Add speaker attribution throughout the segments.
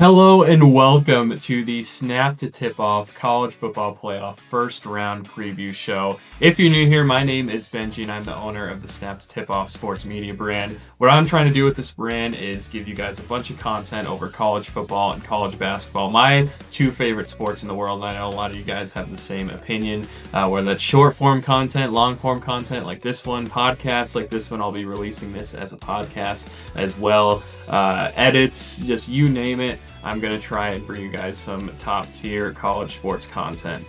Speaker 1: Hello and welcome to the Snap to Tip Off College Football Playoff First Round Preview Show. If you're new here, my name is Benji and I'm the owner of the Snap to Tip Off Sports Media brand. What I'm trying to do with this brand is give you guys a bunch of content over college football and college basketball, my two favorite sports in the world. And I know a lot of you guys have the same opinion, whether that's short form content, long form content like this one, podcasts like this one. I'll be releasing this as a podcast as well. Edits, just you name it. I'm going to try and bring you guys some top tier college sports content.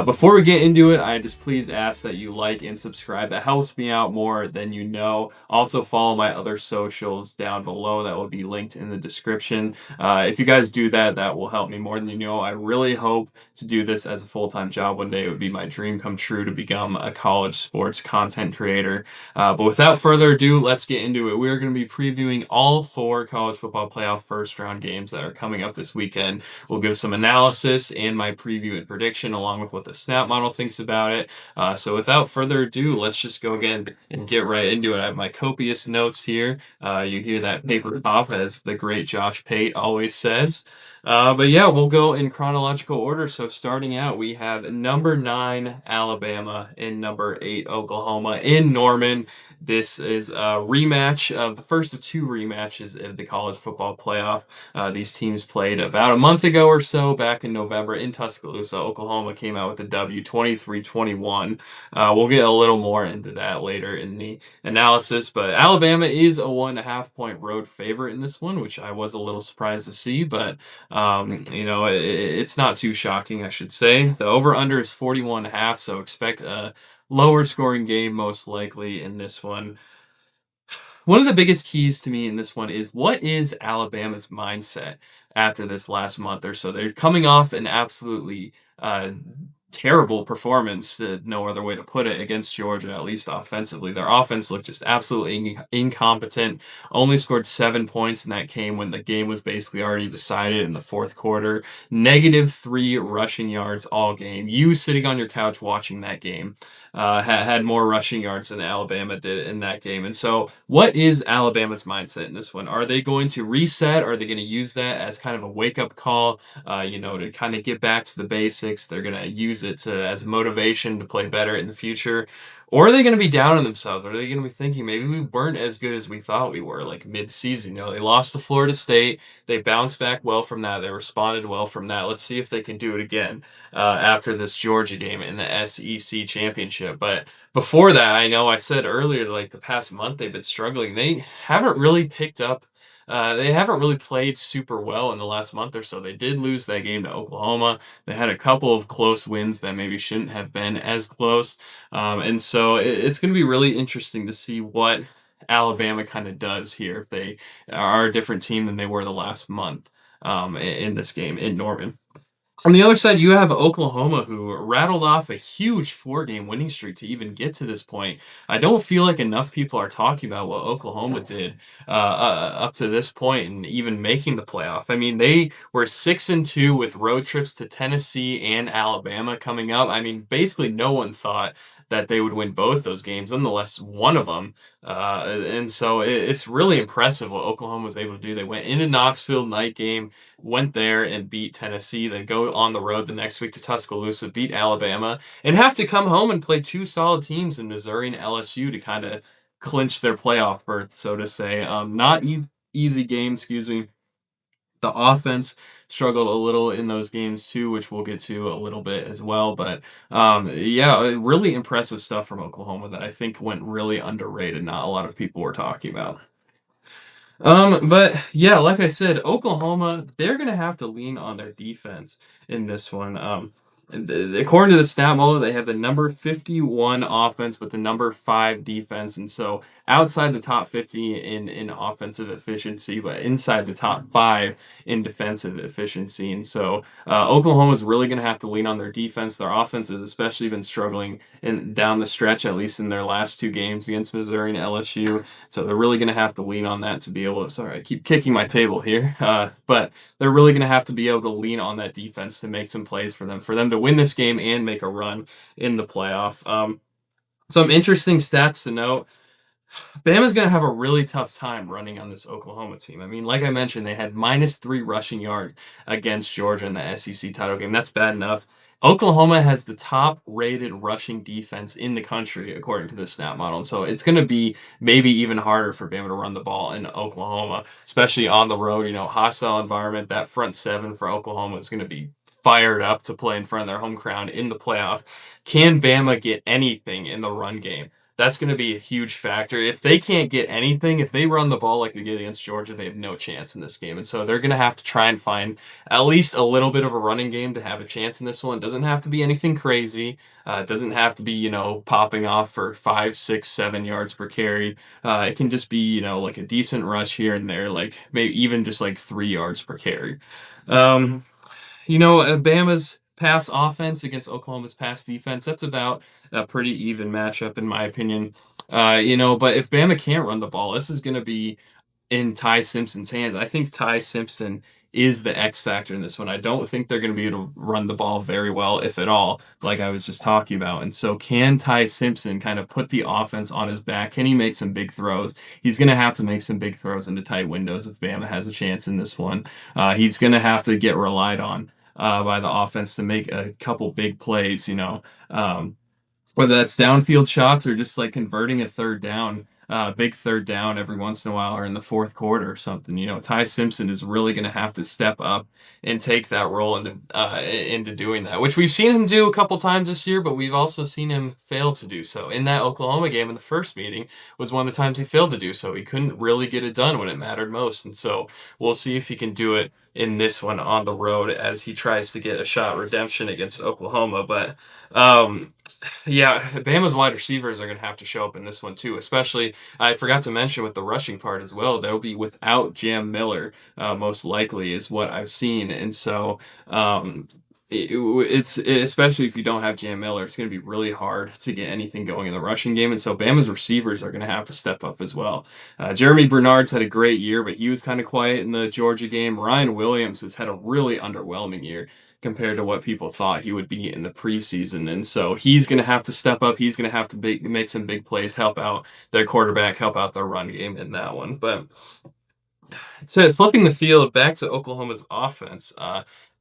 Speaker 1: Before we get into it, I just please ask that you like and subscribe. That helps me out more than you know. Also follow my other socials down below. That will be linked in the description. If you guys do that, that will help me more than you know. I really hope to do this as a full-time job one day. It would be my dream come true to become a college sports content creator. But without further ado, let's get into it. We are going to be previewing all four college football playoff first round games that are coming up this weekend. We'll give some analysis and my preview and prediction along with what the snap model thinks about it. So without further ado, let's just go again and get right into it. I have my copious notes here. You hear that paper pop, as the great Josh Pate always says. But yeah, we'll go in chronological order. So starting out, we have number 9 Alabama and number 8 Oklahoma in Norman. This is a rematch of the first of two rematches of the college football playoff. These teams played about a month ago or so, back in November in Tuscaloosa. Oklahoma came out with a W, 23-21. We'll get a little more into that later in the analysis, but Alabama is a 1.5 point road favorite in this one, which I was a little surprised to see, but it's not too shocking, I should say. The over-under is 41.5, so expect a lower scoring game most likely in this one. One of the biggest keys to me in this one is, what is Alabama's mindset after this last month or so? They're coming off an absolutely terrible performance, no other way to put it, against Georgia, at least offensively. Their offense looked just absolutely incompetent. Only scored 7 points in that game when the game was basically already decided in the fourth quarter. -3 rushing yards all game. You sitting on your couch watching that game had more rushing yards than Alabama did in that game. And so what is Alabama's mindset in this one? Are they going to reset? Are they going to use that as kind of a wake-up call, to kind of get back to the basics? They're going to use it as motivation to play better in the future? Or are they going to be down on themselves? Are they going to be thinking maybe we weren't as good as we thought we were, like mid-season? They lost to Florida State. They bounced back well from that. They responded well from that. Let's see if they can do it again after this Georgia game in the SEC championship. But before that, I know I said earlier, like the past month, they've been struggling. They haven't really picked up. They haven't really played super well in the last month or so. They did lose that game to Oklahoma. They had a couple of close wins that maybe shouldn't have been as close. And so it's going to be really interesting to see what Alabama kind of does here, if they are a different team than they were the last month in this game in Norman. On the other side, you have Oklahoma, who rattled off a huge 4-game winning streak to even get to this point. I don't feel like enough people are talking about what Oklahoma did up to this point and even making the playoff. I mean, they were 6-2 with road trips to Tennessee and Alabama coming up. I mean, basically no one thought that they would win both those games, nonetheless one of them. And so it's really impressive what Oklahoma was able to do. They went into Knoxville, night game, went there and beat Tennessee, then go on the road the next week to Tuscaloosa, beat Alabama, and have to come home and play two solid teams in Missouri and LSU to kind of clinch their playoff berth, so to say. Not easy game, excuse me. The offense struggled a little in those games too, which we'll get to a little bit as well. But really impressive stuff from Oklahoma that I think went really underrated. Not a lot of people were talking about. But yeah, like I said, Oklahoma, they're gonna have to lean on their defense in this one. According to the stat model, they have the number 51 offense with the number 5 defense, and so outside the top 50 in offensive efficiency, but inside the top 5 in defensive efficiency. And so Oklahoma's really going to have to lean on their defense. Their offense has especially been struggling down the stretch, at least in their last 2 games against Missouri and LSU. So they're really going to have to lean on that to be able to. Sorry, I keep kicking my table here, but they're really going to have to be able to lean on that defense to make some plays for them to win this game and make a run in the playoff. Some interesting stats to note. Bama's going to have a really tough time running on this Oklahoma team. I mean, like I mentioned, they had -3 rushing yards against Georgia in the SEC title game. That's bad enough. Oklahoma has the top rated rushing defense in the country, according to the snap model. And so it's going to be maybe even harder for Bama to run the ball in Oklahoma, especially on the road. Hostile environment. That front seven for Oklahoma is going to be fired up to play in front of their home crowd in the playoff. Can Bama get anything in the run game? That's going to be a huge factor. If they can't get anything, if they run the ball like they did against Georgia, they have no chance in this game. And so they're going to have to try and find at least a little bit of a running game to have a chance in this one. It doesn't have to be anything crazy. It doesn't have to be, popping off for 5, 6, 7 yards per carry. It can just be, like a decent rush here and there, like maybe even just like 3 yards per carry. Um, Bama's pass offense against Oklahoma's pass defense, that's about a pretty even matchup, in my opinion. But if Bama can't run the ball, this is going to be in Ty Simpson's hands. I think Ty Simpson is the X factor in this one. I don't think they're going to be able to run the ball very well, if at all, like I was just talking about. And so, can Ty Simpson kind of put the offense on his back? Can he make some big throws? He's going to have to make some big throws into tight windows if Bama has a chance in this one. He's going to have to get relied on by the offense to make a couple big plays, whether that's downfield shots or just like converting a third down, big third down every once in a while or in the fourth quarter or something. Ty Simpson is really going to have to step up and take that role into doing that, which we've seen him do a couple times this year, but we've also seen him fail to do so. In that Oklahoma game in the first meeting was one of the times he failed to do so. He couldn't really get it done when it mattered most. And so we'll see if he can do it in this one on the road as he tries to get a shot redemption against Oklahoma. But yeah, Bama's wide receivers are going to have to show up in this one too. Especially, I forgot to mention with the rushing part as well. They'll be without Jam Miller, most likely, is what I've seen, and so it's especially if you don't have Jam Miller, it's going to be really hard to get anything going in the rushing game. And so Bama's receivers are going to have to step up as well. Jeremy Bernard's had a great year, but he was kind of quiet in the Georgia game. Ryan Williams has had a really underwhelming year compared to what people thought he would be in the preseason. And so he's going to have to step up. He's going to have to make some big plays, help out their quarterback, help out their run game in that one. But to flipping the field back to Oklahoma's offense,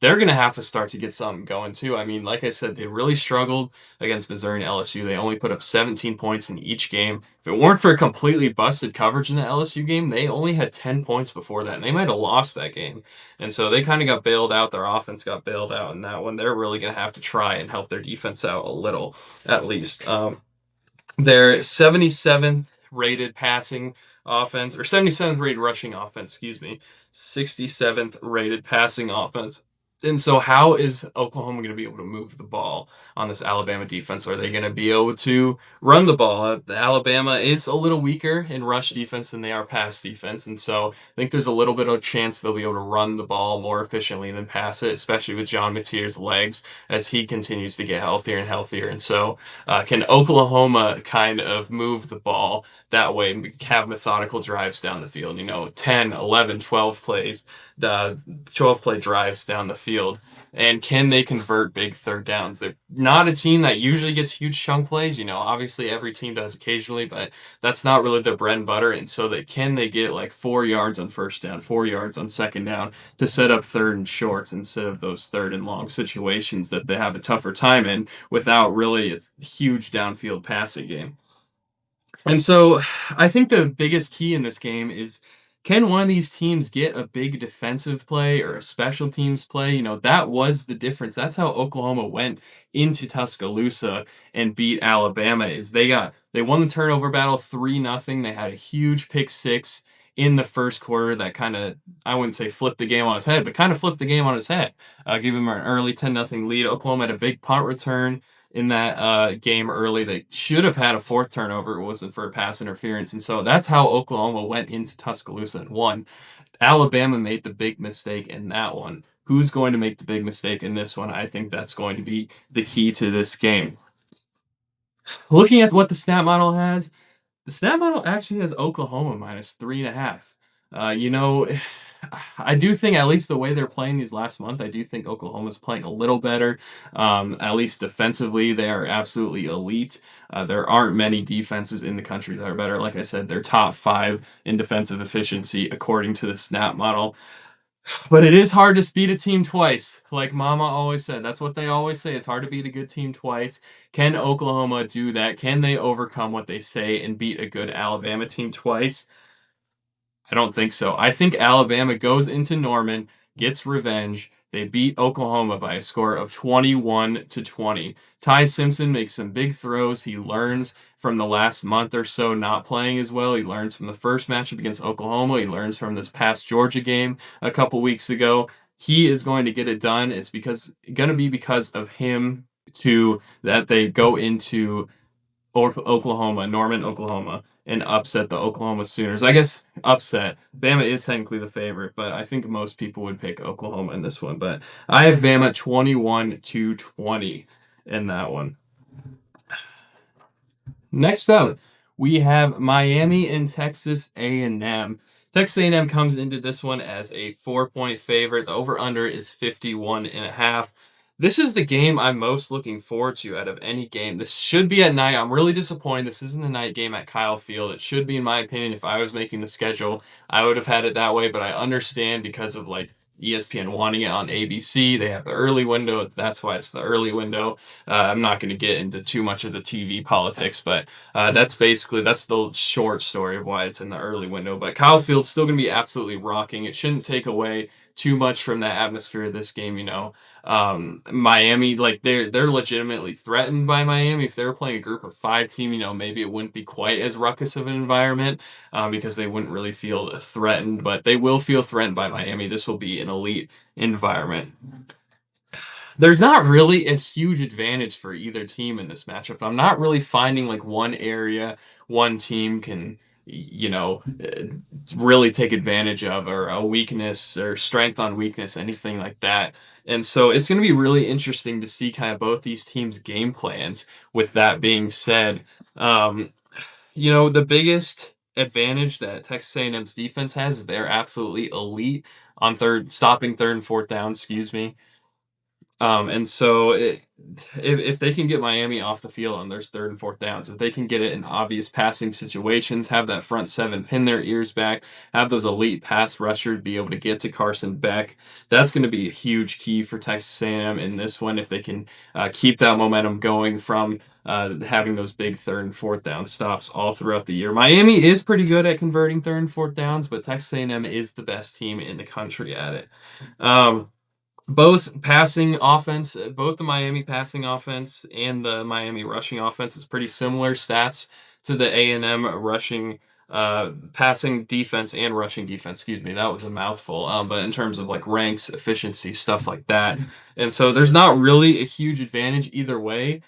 Speaker 1: they're going to have to start to get something going too. I mean, like I said, they really struggled against Missouri and LSU. They only put up 17 points in each game. If it weren't for completely busted coverage in the LSU game, they only had 10 points before that, and they might have lost that game. And so they kind of got bailed out. Their offense got bailed out in that one. They're really going to have to try and help their defense out a little, at least. They're 77th rated passing offense, or 77th rated rushing offense, excuse me, 67th rated passing offense. And so, how is Oklahoma going to be able to move the ball on this Alabama defense? Are they going to be able to run the ball? Alabama is a little weaker in rush defense than they are pass defense. And so, I think there's a little bit of chance they'll be able to run the ball more efficiently than pass it, especially with John Mateer's legs as he continues to get healthier and healthier. And so, can Oklahoma kind of move the ball that way, have methodical drives down the field, 10, 11, 12 plays, 12 play drives down the field? And can they convert big third downs? They're not a team that usually gets huge chunk plays. Obviously every team does occasionally, but that's not really their bread and butter. And so can they get like 4 yards on first down, 4 yards on second down to set up third and shorts instead of those third and long situations that they have a tougher time in without really a huge downfield passing game. And so I think the biggest key in this game is, can one of these teams get a big defensive play or a special teams play? That was the difference. That's how Oklahoma went into Tuscaloosa and beat Alabama, is they won the turnover battle 3-0. They had a huge pick six in the first quarter that kind of, I wouldn't say flipped the game on its head, but kind of flipped the game on its head. Give them an early 10-0 lead. Oklahoma had a big punt return in that game early. They should have had a fourth turnover. It wasn't for pass interference. And so that's how Oklahoma went into Tuscaloosa and won. Alabama made the big mistake in that one. Who's going to make the big mistake in this one? I think that's going to be the key to this game. Looking at what the snap model has, the snap model actually has Oklahoma -3.5. I do think, at least the way they're playing these last month, I do think Oklahoma's playing a little better. At least defensively, they are absolutely elite. There aren't many defenses in the country that are better. Like I said, they're top five in defensive efficiency according to the snap model. But it is hard to beat a team twice. Like Mama always said, that's what they always say. It's hard to beat a good team twice. Can Oklahoma do that? Can they overcome what they say and beat a good Alabama team twice? I don't think so. I think Alabama goes into Norman, gets revenge. They beat Oklahoma by a score of 21-20. Ty Simpson makes some big throws. He learns from the last month or so not playing as well. He learns from the first matchup against Oklahoma. He learns from this past Georgia game a couple weeks ago. He is going to get it done. It's going to be because of him too that they go into Oklahoma, Norman, Oklahoma, and upset the Oklahoma Sooners. I guess upset. Bama is technically the favorite, but I think most people would pick Oklahoma in this one. But I have Bama 21-20 in that one. Next up, we have Miami and Texas A&M. Texas A&M comes into this one as a 4-point favorite. The over-under is 51.5. This is the game I'm most looking forward to out of any game. This should be at night. I'm really disappointed this isn't a night game at Kyle Field. It should be, in my opinion. If I was making the schedule, I would have had it that way, but I understand because of like ESPN wanting it on ABC. They have the early window. That's why it's the early window. I'm not going to get into too much of the TV politics, but that's the short story of why it's in the early window. But Kyle Field's still going to be absolutely rocking. It shouldn't take away too much from that atmosphere of this game. Miami, like they're legitimately threatened by Miami. If they were playing a group of five team, maybe it wouldn't be quite as ruckus of an environment because they wouldn't really feel threatened, but they will feel threatened by Miami. This will be an elite environment. There's not really a huge advantage for either team in this matchup. I'm not really finding like one area one team can, really take advantage of, or a weakness or strength on weakness, anything like that. And so it's going to be really interesting to see kind of both these teams' game plans. With that being said, the biggest advantage that Texas A&M's defense has is they're absolutely elite on stopping third and fourth down, excuse me. And so if they can get Miami off the field on their third and fourth downs, if they can get it in obvious passing situations, have that front seven pin their ears back, have those elite pass rushers be able to get to Carson Beck, that's going to be a huge key for Texas A&M in this one if they can keep that momentum going from having those big third and fourth down stops all throughout the year. Miami is pretty good at converting third and fourth downs, but Texas A&M is the best team in the country at it. Both the Miami passing offense and the Miami rushing offense is pretty similar stats to the A&M rushing passing defense and rushing defense. Excuse me, that was a mouthful. But in terms of like ranks, efficiency, stuff like that, and so there's not really a huge advantage either way.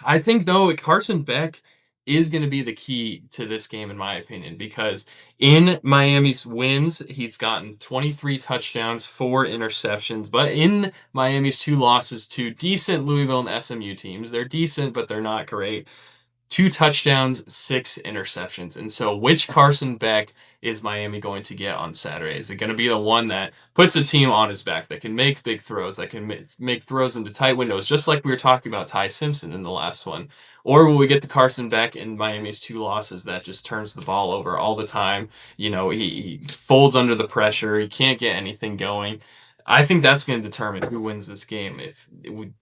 Speaker 1: I think though Carson Beck is going to be the key to this game in my opinion, because in Miami's wins he's gotten 23 touchdowns, 4 interceptions, but in Miami's 2 losses to decent Louisville and SMU teams, they're decent but they're not great. 2 touchdowns, 6 interceptions. And so which Carson Beck is Miami going to get on Saturday? Is it going to be the one that puts a team on his back, that can make big throws, that can make throws into tight windows, just like we were talking about Ty Simpson in the last one? Or will we get the Carson Beck in Miami's 2 losses that just turns the ball over all the time? He folds under the pressure. He can't get anything going. I think that's going to determine who wins this game. If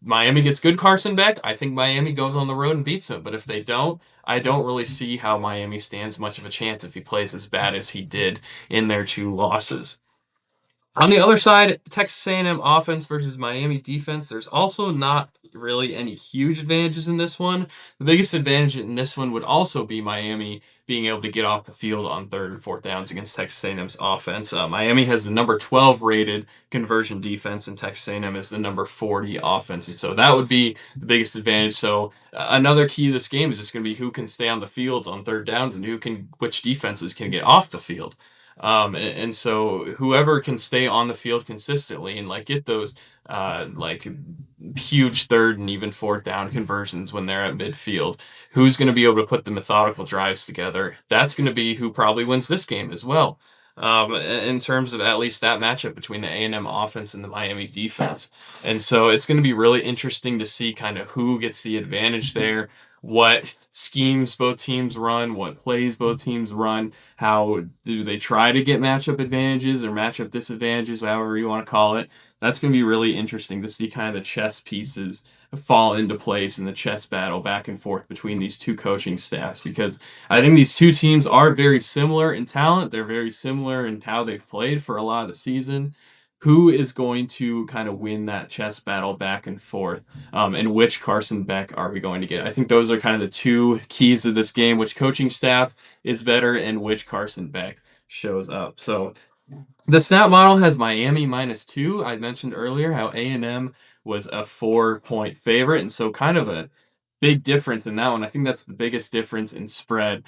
Speaker 1: Miami gets good Carson Beck, I think Miami goes on the road and beats him. But if they don't, I don't really see how Miami stands much of a chance if he plays as bad as he did in their 2 losses. On the other side, Texas A&M offense versus Miami defense, there's also not really any huge advantages in this one. The biggest advantage in this one would also be Miami being able to get off the field on third and fourth downs against Texas A&M's offense. Miami has the number 12 rated conversion defense, and Texas A&M is the number 40 offense, and so that would be the biggest advantage. So another key to this game is just going to be who can stay on the field on third downs and which defenses can get off the field. And so whoever can stay on the field consistently and like get those like huge third and even fourth down conversions when they're at midfield, who's going to be able to put the methodical drives together, that's going to be who probably wins this game as well. in terms of at least that matchup between the A&M offense and the Miami defense. And so it's going to be really interesting to see kind of who gets the advantage there, what schemes both teams run, what plays both teams run, how do they try to get matchup advantages or matchup disadvantages, however you want to call it. That's going to be really interesting to see kind of the chess pieces fall into place in the chess battle back and forth between these two coaching staffs, because I think these two teams are very similar in talent. They're very similar in how they've played for a lot of the season. Who is going to kind of win that chess battle back and forth? And which Carson Beck are we going to get? I think those are kind of the two keys of this game. Which coaching staff is better and which Carson Beck shows up. So the snap model has Miami -2. I mentioned earlier how A&M was a 4-point favorite, and so kind of a big difference in that one. I think that's the biggest difference in spread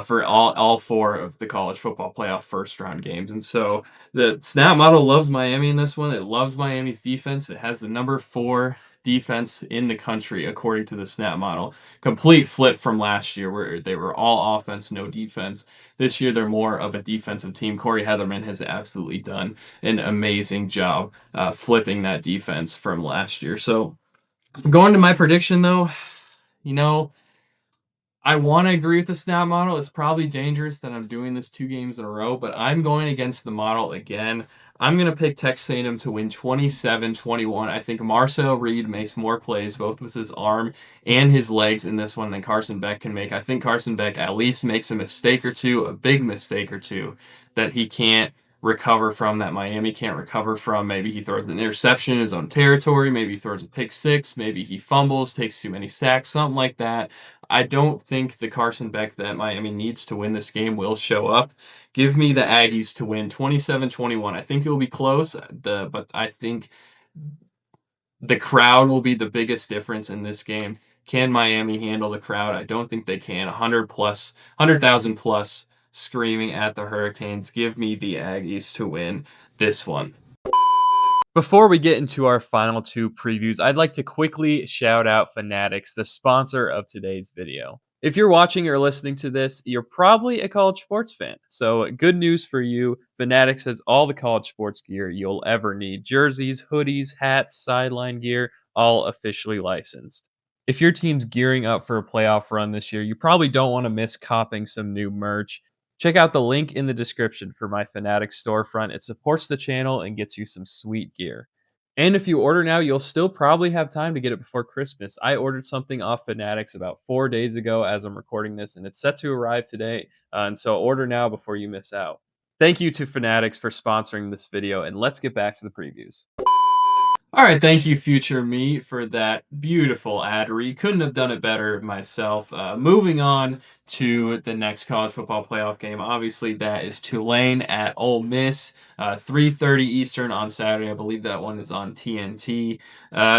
Speaker 1: for all four of the college football playoff first round games. And so the snap model loves Miami in this one. It loves Miami's defense. It has the number 4 defense in the country according to the snap model. Complete flip from last year where they were all offense, no defense. This year they're more of a defensive team. Corey Heatherman has absolutely done an amazing job flipping that defense from last year. So going to my prediction though, you know, I want to agree with the snap model. It's probably dangerous that I'm doing this 2 games in a row, but I'm going against the model again. I'm going to pick Texas A&M to win 27-21. I think Marcel Reed makes more plays, both with his arm and his legs in this one than Carson Beck can make. I think Carson Beck at least makes a mistake or two, a big mistake or two, that he can't recover from, that Miami can't recover from. Maybe he throws an interception in his own territory. Maybe he throws a pick six. Maybe he fumbles, takes too many sacks, something like that. I don't think the Carson Beck that Miami needs to win this game will show up. Give me the Aggies to win 27-21. I think it will be close, but I think the crowd will be the biggest difference in this game. Can Miami handle the crowd? I don't think they can. 100,000 plus screaming at the Hurricanes. Give me the Aggies to win this one. Before we get into our final 2 previews, I'd like to quickly shout out Fanatics, the sponsor of today's video. If you're watching or listening to this, you're probably a college sports fan. So good news for you, Fanatics has all the college sports gear you'll ever need. Jerseys, hoodies, hats, sideline gear, all officially licensed. If your team's gearing up for a playoff run this year, you probably don't want to miss copping some new merch. Check out the link in the description for my Fanatics storefront. It supports the channel and gets you some sweet gear. And if you order now, you'll still probably have time to get it before Christmas. I ordered something off Fanatics about 4 days ago as I'm recording this, and it's set to arrive today. And so order now before you miss out. Thank you to Fanatics for sponsoring this video, and let's get back to the previews. All right, thank you, future me, for that beautiful ad read. Couldn't have done it better myself. Moving on to the next college football playoff game. Obviously, that is Tulane at Ole Miss, 3:30 Eastern on Saturday. I believe that one is on TNT.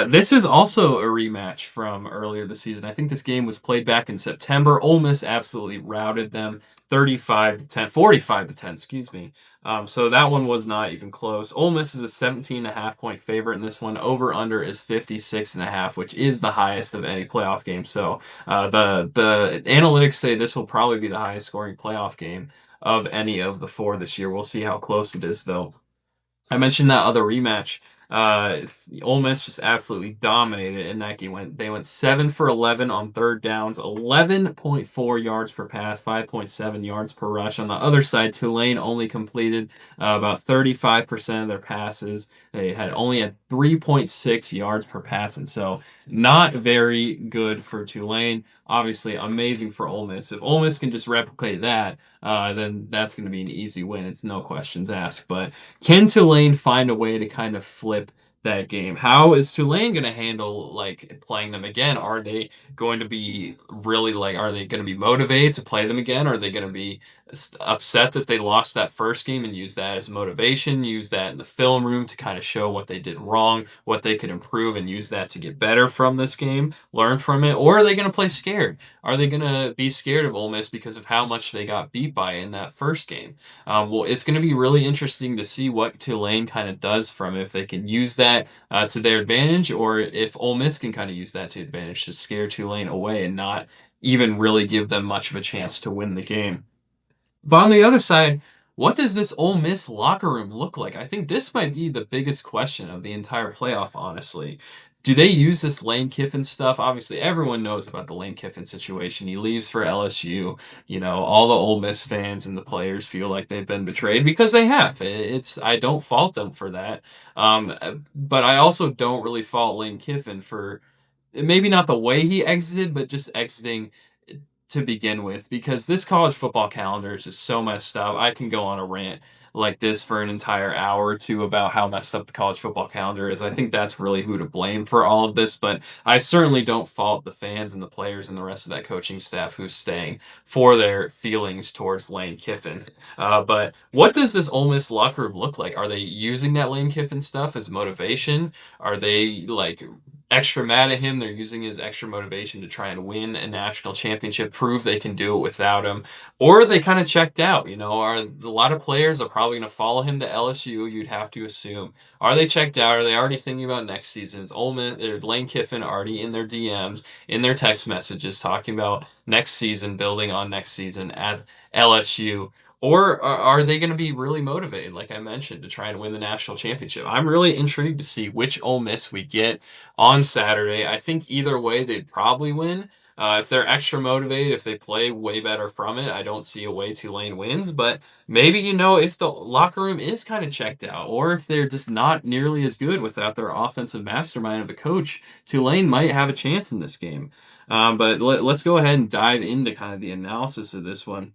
Speaker 1: This is also a rematch from earlier this season. I think this game was played back in September. Ole Miss absolutely routed them, 45-10, excuse me. So that one was not even close. Ole Miss is a 17.5 point favorite in this one. Over under is 56.5, which is the highest of any playoff game. So the analytics say this will probably be the highest scoring playoff game of any of the 4 this year. We'll see how close it is, though. I mentioned that other rematch. Ole Miss just absolutely dominated in that game. They went 7 for 11 on third downs, 11.4 yards per pass, 5.7 yards per rush. On the other side, Tulane only completed about 35% of their passes. They had only at 3.6 yards per pass, and so not very good for Tulane. Obviously, amazing for Ole Miss. If Ole Miss can just replicate that, then that's going to be an easy win. It's no questions asked. But can Tulane find a way to kind of flip that game? How is Tulane going to handle playing them again? Are they going to be really are they going to be motivated to play them again? Are they going to be upset that they lost that first game and use that as motivation, use that in the film room to kind of show what they did wrong, what they could improve, and use that to get better from this game, learn from it? Or are they going to play scared? Are they going to be scared of Ole Miss because of how much they got beat by in that first game? Well, it's going to be really interesting to see what Tulane kind of does from it, if they can use that to their advantage, or if Ole Miss can kind of use that to advantage to scare Tulane away and not even really give them much of a chance to win the game. But on the other side, what does this Ole Miss locker room look like? I think this might be the biggest question of the entire playoff, honestly. Do they use this Lane Kiffin stuff? Obviously, everyone knows about the Lane Kiffin situation. He leaves for LSU. You know, all the Ole Miss fans and the players feel like they've been betrayed because they have. It's I don't fault them for that. But I also don't really fault Lane Kiffin for maybe not the way he exited, but just exiting to begin with, because this college football calendar is just so messed up. I can go on a rant like this for an entire hour or two about how messed up the college football calendar is. I think that's really who to blame for all of this, but I certainly don't fault the fans and the players and the rest of that coaching staff who's staying for their feelings towards Lane Kiffin. But what does this Ole Miss locker room look like? Are they using that Lane Kiffin stuff as motivation? Are they like extra mad at him? They're using his extra motivation to try and win a national championship, prove they can do it without him, or they kind of checked out. You know, are a lot of players are probably going to follow him to LSU? You'd have to assume. Are they checked out? Are they already thinking about next season? Is Ole Miss or Lane Kiffin already in their DMs, in their text messages, talking about next season, building on next season at LSU? Or are they going to be really motivated, like I mentioned, to try and win the national championship? I'm really intrigued to see which Ole Miss we get on Saturday. I think either way they'd probably win. If they're extra motivated, if they play way better from it, I don't see a way Tulane wins. But maybe, you know, if the locker room is kind of checked out, or if they're just not nearly as good without their offensive mastermind of a coach, Tulane might have a chance in this game. But let's go ahead and dive into kind of the analysis of this one.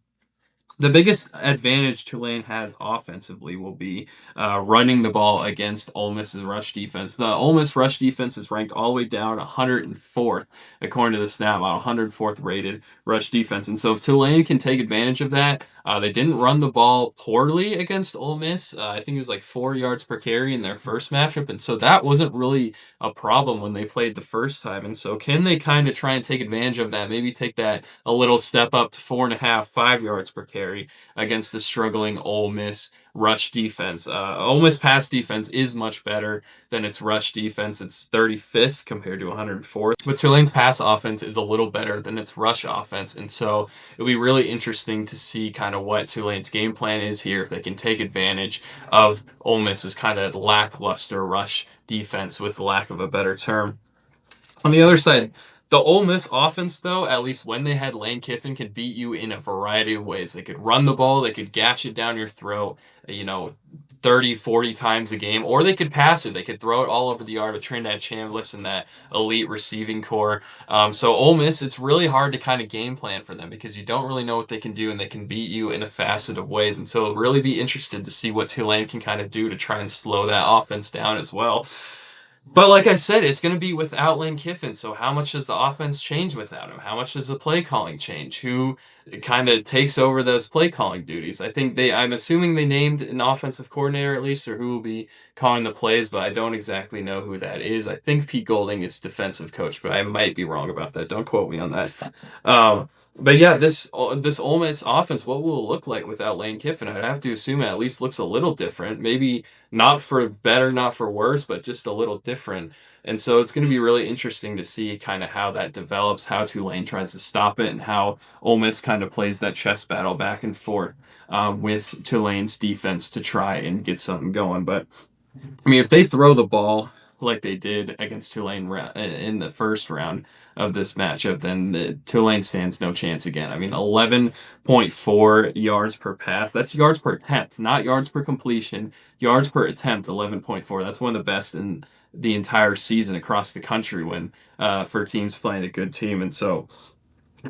Speaker 1: The biggest advantage Tulane has offensively will be running the ball against Ole Miss's rush defense. The Ole Miss rush defense is ranked all the way down 104th, according to the Snap, 104th rated rush defense. And so if Tulane can take advantage of that, they didn't run the ball poorly against Ole Miss. I think it was like 4 yards per carry in their first matchup. And so that wasn't really a problem when they played the first time. And so can they kind of try and take advantage of that? Maybe take that a little step up to 4.5, 5 yards per carry against the struggling Ole Miss rush defense. Ole Miss pass defense is much better than its rush defense. It's 35th compared to 104th. But Tulane's pass offense is a little better than its rush offense. And so it'll be really interesting to see kind of what Tulane's game plan is here, if they can take advantage of Ole Miss's kind of lackluster rush defense, with lack of a better term. On the other side, the Ole Miss offense, though, at least when they had Lane Kiffin, could beat you in a variety of ways. They could run the ball, they could gash it down your throat, 30, 40 times a game, or they could pass it. They could throw it all over the yard with Trinidad Chambliss and that elite receiving core. So Ole Miss, it's really hard to kind of game plan for them because you don't really know what they can do, and they can beat you in a facet of ways. And so really be interested to see what Tulane can kind of do to try and slow that offense down as well. But like I said, it's going to be without Lane Kiffin. So how much does the offense change without him? How much does the play calling change? Who kind of takes over those play calling duties? I'm assuming they named an offensive coordinator at least, or who will be calling the plays, but I don't exactly know who that is. I think Pete Golding is defensive coach, but I might be wrong about that. Don't quote me on that. But yeah, this Ole Miss offense, what will it look like without Lane Kiffin? I'd have to assume it at least looks a little different. Maybe not for better, not for worse, but just a little different. And so it's going to be really interesting to see kind of how that develops, how Tulane tries to stop it, and how Ole Miss kind of plays that chess battle back and forth with Tulane's defense to try and get something going. But I mean, if they throw the ball like they did against Tulane in the first round of this matchup, then Tulane stands no chance again. I mean, 11.4 yards per pass. That's yards per attempt, not yards per completion. Yards per attempt, 11.4. That's one of the best in the entire season across the country when for teams playing a good team. And so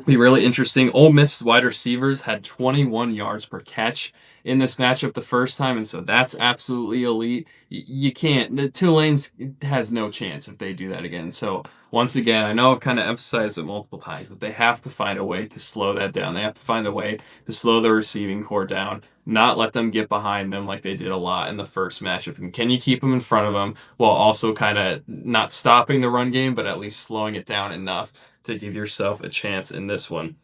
Speaker 1: be really interesting. Ole Miss wide receivers had 21 yards per catch in this matchup the first time, and so that's absolutely elite. You can't. The Tulane's has no chance if they do that again. So once again, I know I've kind of emphasized it multiple times, but they have to find a way to slow that down. They have to find a way to slow the receiving core down, not let them get behind them like they did a lot in the first matchup. And can you keep them in front of them while also kind of not stopping the run game, but at least slowing it down enough to give yourself a chance in this one?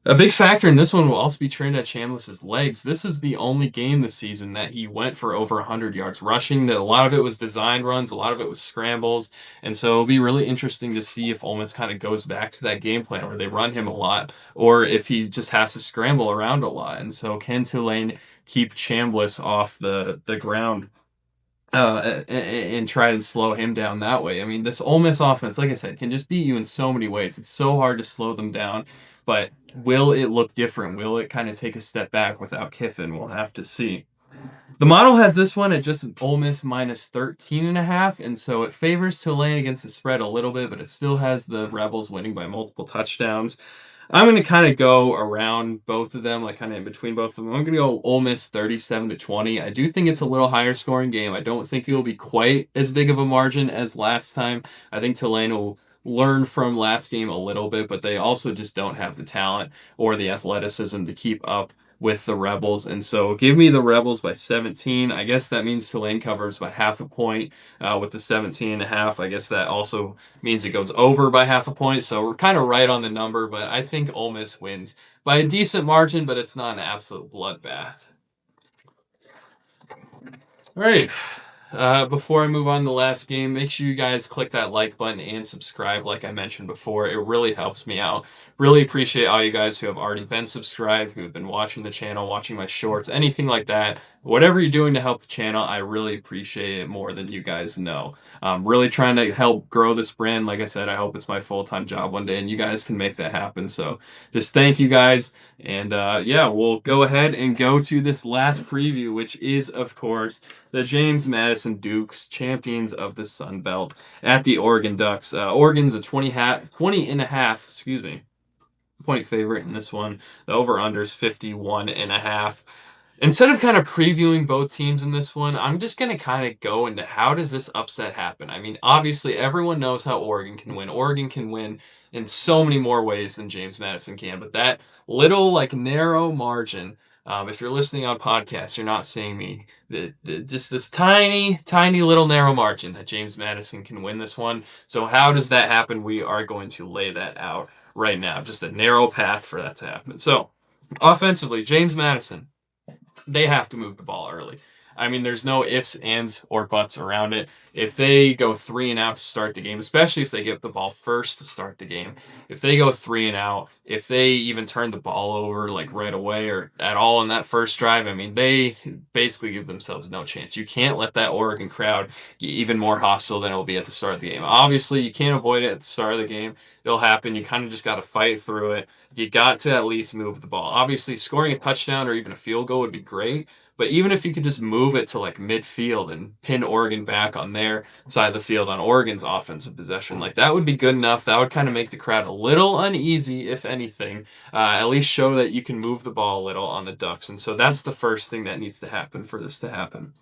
Speaker 1: A big factor in this one will also be Trinidad Chambliss's legs. This is the only game this season that he went for over 100 yards rushing. That a lot of it was designed runs, a lot of it was scrambles, and so it'll be really interesting to see if Ole Miss kind of goes back to that game plan where they run him a lot, or if he just has to scramble around a lot. And so can Tulane keep Chambliss off the ground and try and slow him down that way. I mean, this Ole Miss offense, like I said, can just beat you in so many ways. It's so hard to slow them down, but will it look different? Will it kind of take a step back without Kiffin? We'll have to see. The model has this one at just Ole Miss minus 13.5, and so it favors Tulane against the spread a little bit, but it still has the Rebels winning by multiple touchdowns. I'm going to kind of go around both of them, like kind of in between both of them. I'm going to go Ole Miss 37-20. I do think it's a little higher scoring game. I don't think it will be quite as big of a margin as last time. I think Tulane will learn from last game a little bit, but they also just don't have the talent or the athleticism to keep up with the Rebels. And so give me the Rebels by 17. I guess that means Tulane covers by half a point with the 17.5. I guess that also means it goes over by half a point. So we're kind of right on the number, but I think Ole Miss wins by a decent margin, but it's not an absolute bloodbath. All right. Before I move on to the last game, make sure you guys click that like button and subscribe like I mentioned before. It really helps me out. Really appreciate all you guys who have already been subscribed, who have been watching the channel, watching my shorts, anything like that. Whatever you're doing to help the channel, I really appreciate it more than you guys know. I'm really trying to help grow this brand. Like I said, I hope it's my full-time job one day and you guys can make that happen. So just thank you guys. And yeah, we'll go ahead and go to this last preview, which is, of course, the James Madison Dukes, champions of the Sun Belt, at the Oregon Ducks. Oregon's a 20.5, point favorite in this one. The over-under is 51.5. Instead of kind of previewing both teams in this one, I'm just going to kind of go into how does this upset happen? I mean, obviously, everyone knows how Oregon can win. Oregon can win in so many more ways than James Madison can, but that little, like, narrow margin, if you're listening on podcasts, you're not seeing me, just this tiny, tiny little narrow margin that James Madison can win this one. So how does that happen? We are going to lay that out right now. Just a narrow path for that to happen. So, offensively, James Madison, they have to move the ball early. I mean, there's no ifs, ands, or buts around it. If they go 3 and out to start the game, especially if they get the ball first to start the game, if they go 3 and out, if they even turn the ball over like right away or at all in that first drive, I mean, they basically give themselves no chance. You can't let that Oregon crowd get even more hostile than it will be at the start of the game. Obviously, you can't avoid it at the start of the game. It'll happen. You kind of just got to fight through it. You got to at least move the ball. Obviously, scoring a touchdown or even a field goal would be great. But even if you could just move it to like midfield and pin Oregon back on their side of the field on Oregon's offensive possession, like that would be good enough. That would kind of make the crowd a little uneasy, if anything. At least show that you can move the ball a little on the Ducks. And so that's the first thing that needs to happen for this to happen.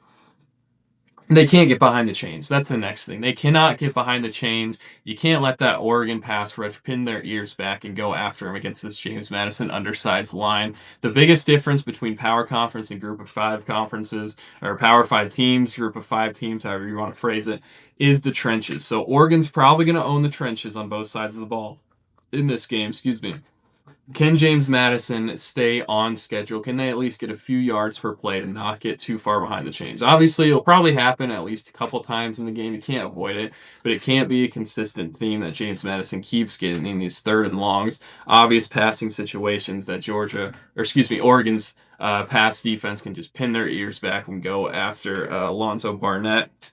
Speaker 1: They can't get behind the chains. That's the next thing. They cannot get behind the chains. You can't let that Oregon pass rush pin their ears back and go after him against this James Madison undersized line. The biggest difference between Power Conference and Group of 5 conferences, or Power 5 teams, Group of 5 teams, however you want to phrase it, is the trenches. So Oregon's probably going to own the trenches on both sides of the ball in this game. Can James Madison stay on schedule? Can they at least get a few yards per play to not get too far behind the chains? Obviously, it'll probably happen at least a couple times in the game. You can't avoid it, but it can't be a consistent theme that James Madison keeps getting in these third and longs, obvious passing situations that Oregon's pass defense can just pin their ears back and go after Alonzo Barnett.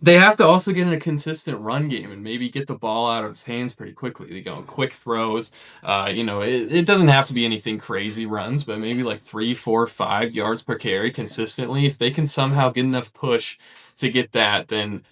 Speaker 1: They have to also get in a consistent run game and maybe get the ball out of his hands pretty quickly. They go in quick throws. It doesn't have to be anything crazy runs, but maybe like 3, 4, 5 yards per carry consistently. If they can somehow get enough push to get that, then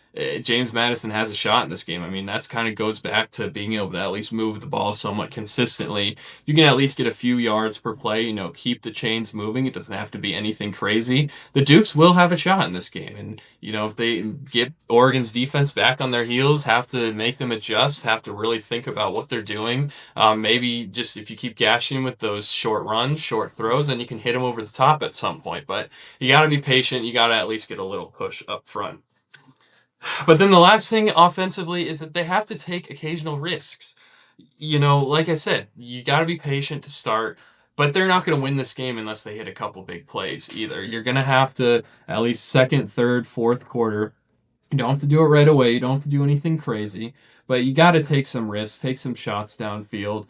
Speaker 1: James Madison has a shot in this game. I mean, that's kind of goes back to being able to at least move the ball somewhat consistently. If you can at least get a few yards per play, keep the chains moving. It doesn't have to be anything crazy. The Dukes will have a shot in this game. And, if they get Oregon's defense back on their heels, have to make them adjust, have to really think about what they're doing. Maybe just if you keep gashing them with those short runs, short throws, then you can hit them over the top at some point. But you got to be patient. You got to at least get a little push up front. But then the last thing offensively is that they have to take occasional risks. Like I said, you got to be patient to start, but they're not going to win this game unless they hit a couple big plays either. You're going to have to, at least second, third, fourth quarter, You don't have to do it right away. You don't have to do anything crazy, but you got to take some risks, take some shots downfield,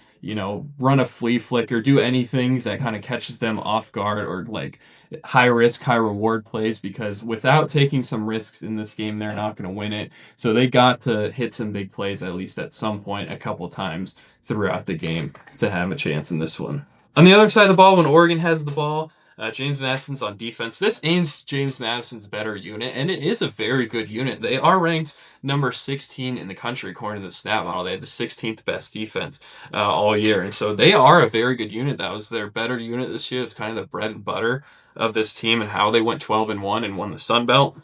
Speaker 1: run a flea flicker, do anything that kind of catches them off guard or like high risk, high reward plays because without taking some risks in this game, they're not going to win it. So they got to hit some big plays at least at some point a couple times throughout the game to have a chance in this one. On the other side of the ball, when Oregon has the ball, James Madison's on defense. This aims James Madison's better unit, and it is a very good unit. They are ranked number 16 in the country according to the stat model. They had the 16th best defense all year, and so they are a very good unit. That was their better unit this year. It's kind of the bread and butter of this team and how they went 12-1 and won the Sun Belt.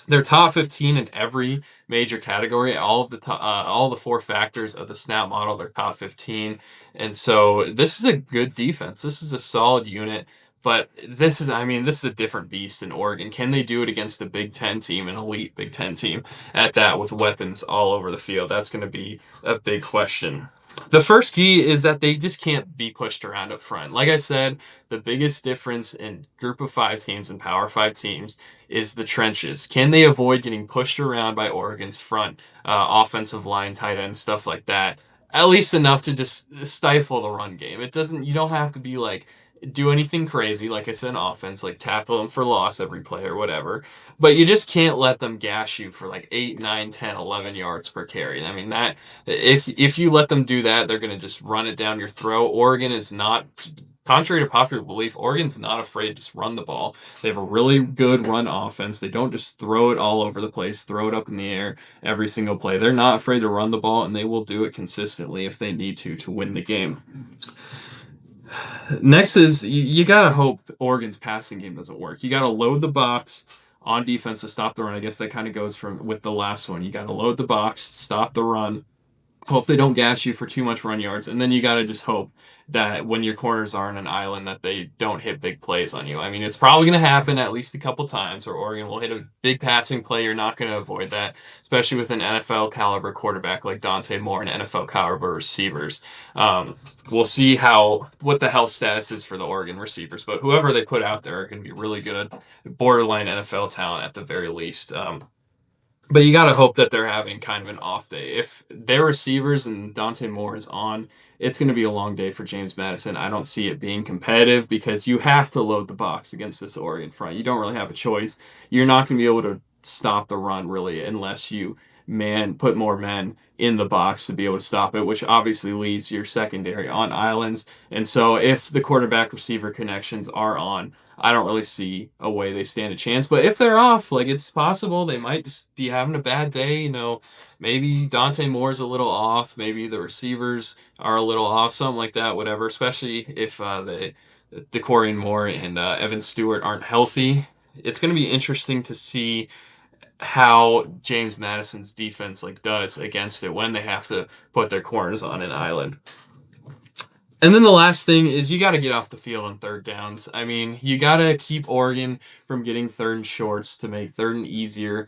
Speaker 1: They're top 15 in every major category. All the four factors of the snap model, they're top 15, and so this is a good defense. This is a solid unit. But this is a different beast in Oregon. Can they do it against a Big Ten team, an elite Big Ten team at that with weapons all over the field? That's going to be a big question. The first key is that they just can't be pushed around up front. Like I said, the biggest difference in Group of 5 teams and Power 5 teams is the trenches. Can they avoid getting pushed around by Oregon's front offensive line, tight end, stuff like that? At least enough to just stifle the run game. You don't have to be like do anything crazy, like I said, in offense, like tackle them for loss every play or whatever. But you just can't let them gash you for like 8, 9, 10, 11 yards per carry. I mean, that if you let them do that, they're going to just run it down your throat. Oregon is not, contrary to popular belief, Oregon's not afraid to just run the ball. They have a really good run offense. They don't just throw it all over the place, throw it up in the air every single play. They're not afraid to run the ball, and they will do it consistently if they need to win the game. Next is you gotta hope Oregon's passing game doesn't work. You gotta load the box on defense to stop the run. I guess that kind of goes from with the last one. You gotta load the box, stop the run, hope they don't gash you for too much run yards, and then you gotta just hope that when your corners are on an island that they don't hit big plays on you. I mean, it's probably going to happen at least a couple times where Oregon will hit a big passing play. You're not going to avoid that, especially with an NFL caliber quarterback like Dante Moore and NFL caliber receivers. We'll see what the health status is for the Oregon receivers, but whoever they put out there are going to be really good, borderline NFL talent at the very least. But you got to hope that they're having kind of an off day. If their receivers and Dante Moore is on, it's going to be a long day for James Madison. I don't see it being competitive because you have to load the box against this Oregon front. You don't really have a choice. You're not going to be able to stop the run really unless you put more men in the box to be able to stop it, which obviously leaves your secondary on islands. And so if the quarterback receiver connections are on, I don't really see a way they stand a chance. But if they're off, like it's possible they might just be having a bad day. Maybe Dante Moore's a little off. Maybe the receivers are a little off, something like that, whatever. Especially if the DeCorian Moore and Evan Stewart aren't healthy. It's going to be interesting to see how James Madison's defense does against it when they have to put their corners on an island. And then the last thing is you got to get off the field on third downs. I mean, you got to keep Oregon from getting third and shorts to make third and easy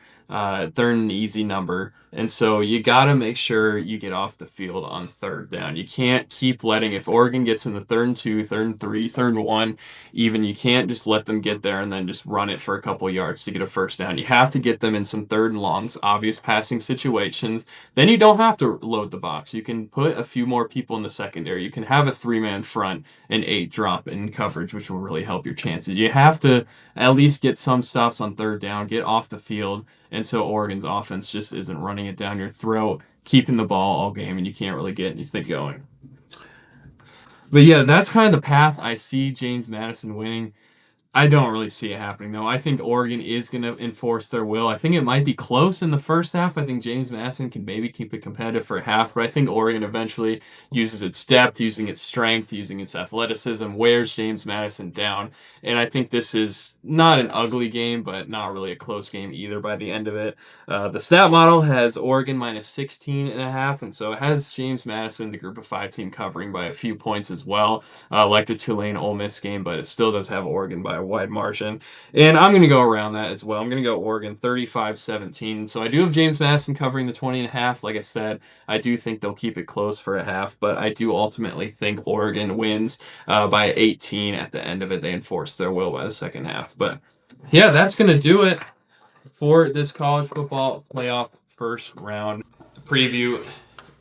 Speaker 1: number. And so you got to make sure you get off the field on third down. You can't keep if Oregon gets in the 3rd and 2, 3rd and 3, 3rd and 1, even you can't just let them get there and then just run it for a couple yards to get a first down. You have to get them in some 3rd and longs, obvious passing situations. Then you don't have to load the box. You can put a few more people in the secondary. You can have a 3-man front and 8 drop in coverage, which will really help your chances. You have to at least get some stops on third down, get off the field, and so Oregon's offense just isn't running it down your throat, keeping the ball all game, and you can't really get anything going. But yeah, that's kind of the path I see James Madison winning. I don't really see it happening, though. I think Oregon is going to enforce their will. I think it might be close in the first half. I think James Madison can maybe keep it competitive for a half, but I think Oregon eventually uses its depth, using its strength, using its athleticism, wears James Madison down. And I think this is not an ugly game, but not really a close game either by the end of it. The stat model has Oregon minus 16.5, and so it has James Madison, the Group of 5 team, covering by a few points as well, like the Tulane-Ole Miss game, but it still does have Oregon by a wide margin. And I'm going to go around that as well. I'm going to go Oregon 35-17. So I do have James Madison covering the 20.5. Like I said, I do think they'll keep it close for a half, but I do ultimately think Oregon wins by 18 at the end of it. They enforce their will by the second half. But yeah, that's going to do it. for this college football playoff first round preview.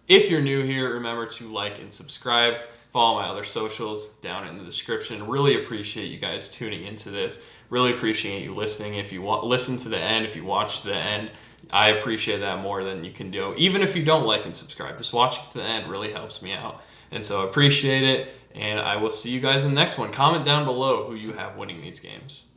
Speaker 1: If you're new here, remember to like and subscribe. Follow my other socials down in the description. Really appreciate you guys tuning into this. Really appreciate you listening. If you listen to the end, if you watch to the end, I appreciate that more than you can do. Even if you don't like and subscribe, just watching to the end really helps me out. And so I appreciate it. And I will see you guys in the next one. Comment down below who you have winning these games.